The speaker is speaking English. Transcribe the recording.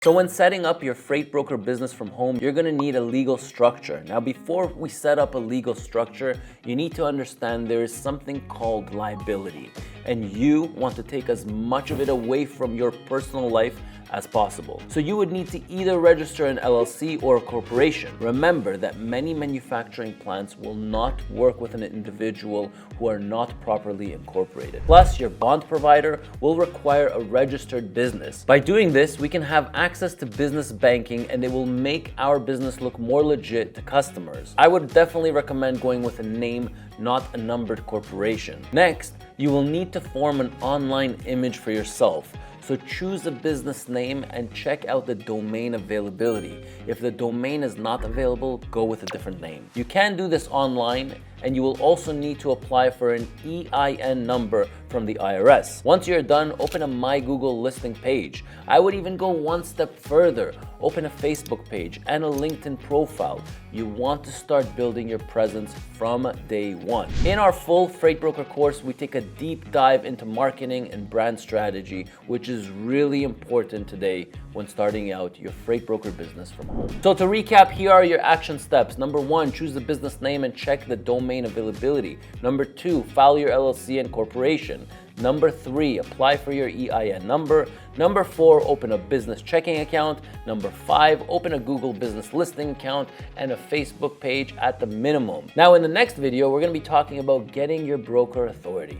So when setting up your freight broker business from home, you're gonna need a legal structure. Now, before we set up a legal structure, you need to understand there is something called liability, and you want to take as much of it away from your personal life as possible. So you would need to either register an LLC or a corporation. Remember that many manufacturing plants will not work with an individual who are not properly incorporated. Plus, your bond provider will require a registered business. By doing this, we can have access to business banking, and it will make our business look more legit to customers. I would definitely recommend going with a name, not a numbered corporation. Next, you will need to form an online image for yourself. So choose a business name and check out the domain availability. If the domain is not available, go with a different name. You can do this online, and you will also need to apply for an EIN number from the IRS. Once you're done, open a My Google listing page. I would even go one step further. Open a Facebook page and a LinkedIn profile. You want to start building your presence from day one. In our full Freight Broker course, we take a deep dive into marketing and brand strategy, which is really important today when starting out your freight broker business from home. So to recap, here are your action steps. Number 1, choose the business name and check the domain availability. Number 2, file your LLC and corporation. Number 3, apply for your EIN number. Number 4, open a business checking account. Number 5, open a Google business listing account and a Facebook page at the minimum. Now in the next video, we're going to be talking about getting your broker authority.